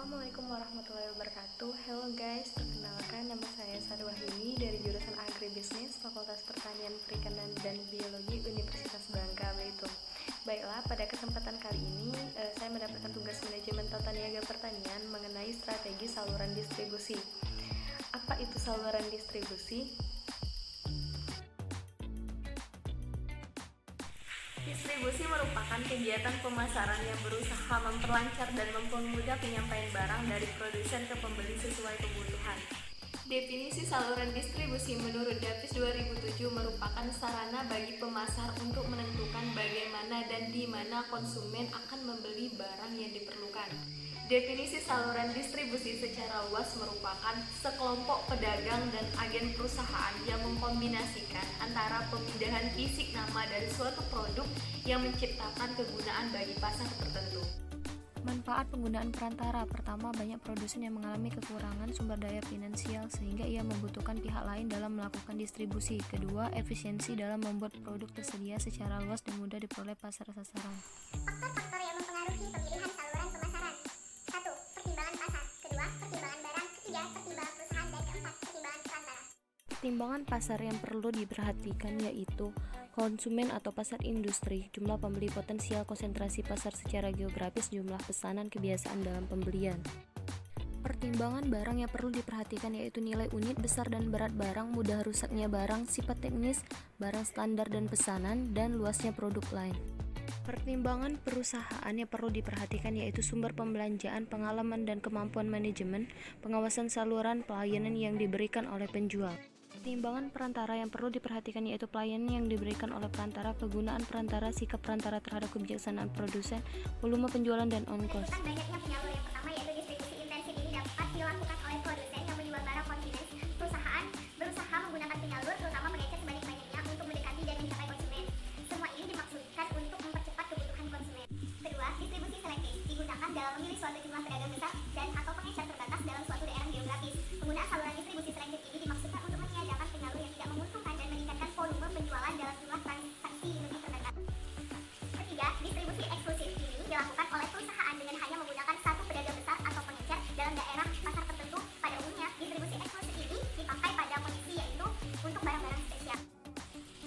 Assalamualaikum warahmatullahi wabarakatuh. Hello guys, perkenalkan nama saya Sari Wahyuni dari jurusan Agribisnis Fakultas Pertanian Perikanan dan Biologi Universitas Bangka Belitung. Baiklah, pada kesempatan kali ini saya mendapatkan tugas manajemen tata niaga pertanian mengenai strategi saluran distribusi. Apa itu saluran distribusi? Distribusi merupakan kegiatan pemasaran yang berusaha memperlancar dan mempermudah penyampaian barang dari produsen ke pembeli sesuai kebutuhan. Definisi saluran distribusi menurut Davis 2007 merupakan sarana bagi pemasar untuk menentukan bagaimana dan di mana konsumen akan membeli barang yang diperlukan. Definisi saluran distribusi secara luas merupakan sekelompok pedagang dan agen perusahaan yang mengkombinasikan antara pemindahan fisik nama dari suatu produk yang menciptakan kegunaan bagi pasar tertentu. Manfaat penggunaan perantara. Pertama, banyak produsen yang mengalami kekurangan sumber daya finansial sehingga ia membutuhkan pihak lain dalam melakukan distribusi. Kedua, efisiensi dalam membuat produk tersedia secara luas dan mudah diperoleh pasar sasaran. Faktor-faktor yang mempengaruhi pemilihan saluran pemasaran. 1. Pertimbangan pasar. Kedua, pertimbangan barang. Ketiga, pertimbangan perusahaan. Dan keempat, pertimbangan perantara. Pertimbangan pasar yang perlu diperhatikan yaitu konsumen atau pasar industri, jumlah pembeli potensial, konsentrasi pasar secara geografis, jumlah pesanan, kebiasaan dalam pembelian. Pertimbangan barang yang perlu diperhatikan yaitu nilai unit, besar dan berat barang, mudah rusaknya barang, sifat teknis, barang standar dan pesanan, dan luasnya produk lain. Pertimbangan perusahaan yang perlu diperhatikan yaitu sumber pembelanjaan, pengalaman dan kemampuan manajemen, pengawasan saluran, pelayanan yang diberikan oleh penjual. Pertimbangan perantara yang perlu diperhatikan yaitu pelayanan yang diberikan oleh perantara, kegunaan perantara, sikap perantara terhadap kebijaksanaan produsen, volume penjualan dan ongkos. Banyaknya penyalur. Yang pertama yaitu distribusi intensif. Ini dapat dilakukan oleh produsen yang menjual barang confidence. Perusahaan berusaha menggunakan penyalur terutama mengecer sebanyak-banyaknya untuk mendekati dan mencapai konsumen. Semua ini dimaksudkan untuk mempercepat kebutuhan konsumen. Kedua, distribusi selektif digunakan dalam memilih suatu jumlah pedagang besar dan atau pengecer terbatas dalam suatu daerah geografis. Penggunaan saluran distribusi selektif ini dimaksudkan untuk meniadakan penyalur yang tidak menguntungkan dan meningkatkan volume penjualan dalam jumlah transaksi lebih terbatas. Ketiga, distribusi eksklusif ini dilakukan oleh perusahaan dengan hanya menggunakan satu pedagang besar atau pengecer dalam daerah pasar tertentu. Pada umumnya, distribusi eksklusif ini dipakai pada kondisi yaitu untuk barang-barang spesial.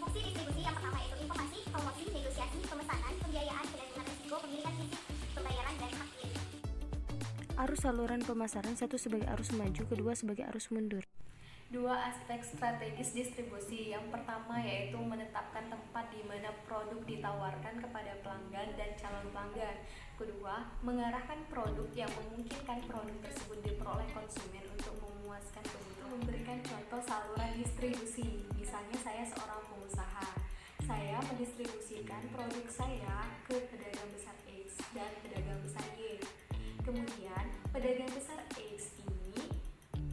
Fungsi distribusi yang pertama yaitu informasi, promosi, negosiasi, pemesanan, pembiayaan, penanggulangan risiko, pemilikan fisik, pembayaran, dan hak pilih. Arus saluran pemasaran, satu sebagai arus maju, kedua sebagai arus mundur. Dua aspek strategis distribusi. Yang pertama yaitu menetapkan tempat di mana produk ditawarkan kepada pelanggan dan calon pelanggan. Kedua, mengarahkan produk yang memungkinkan produk tersebut diperoleh konsumen untuk memuaskan kebutuhan. Memberikan contoh saluran distribusi. Misalnya saya seorang pengusaha. Saya mendistribusikan produk saya ke pedagang besar X dan pedagang besar Y. Kemudian, pedagang besar X ini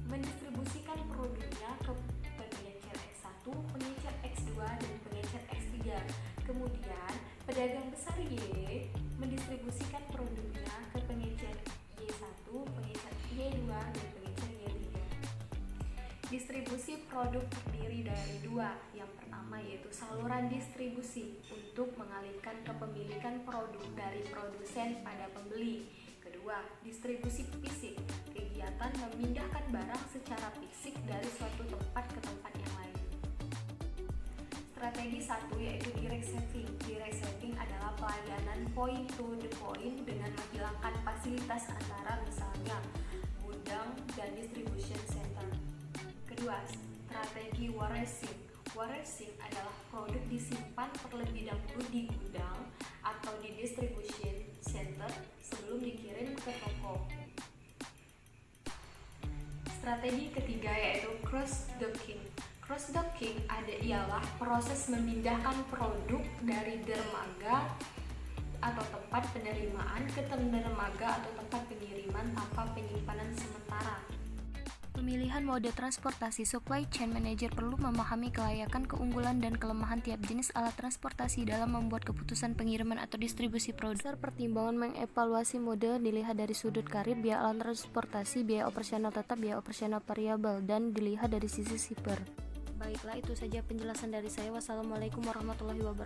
mendistribusikan produknya ke pengecer X1, pengecer X2, dan pengecer X3. Kemudian, pedagang besar Y mendistribusikan produknya ke pengecer Y1, pengecer Y2, dan pengecer Y3. Distribusi produk terdiri dari dua. Yang pertama yaitu saluran distribusi untuk mengalihkan kepemilikan produk dari produsen pada pembeli. Kedua, distribusi fisik, kegiatan memindahkan barang secara fisik dari suatu tempat ke tempat yang lain. Strategi satu yaitu direct saving. Direct saving adalah pelayanan point to the point dengan menghilangkan fasilitas antara misalnya gudang dan distribution center. Kedua, strategi warehousing. Warehousing adalah produk disimpan terlebih dahulu di gudang atau di distribution center sebelum dikirim ke toko. Strategi ketiga yaitu cross-docking. Cross-docking ialah proses memindahkan produk dari dermaga atau tempat penerimaan ke dermaga atau tempat pengiriman tanpa penyimpanan sementara. Pemilihan mode transportasi. Supply chain manager perlu memahami kelayakan, keunggulan, dan kelemahan tiap jenis alat transportasi dalam membuat keputusan pengiriman atau distribusi produk. Dasar pertimbangan mengevaluasi mode dilihat dari sudut karir, biaya alat transportasi, biaya operasional tetap, biaya operasional variabel, dan dilihat dari sisi shipper. Baiklah, itu saja penjelasan dari saya. Wassalamualaikum warahmatullahi wabarakatuh.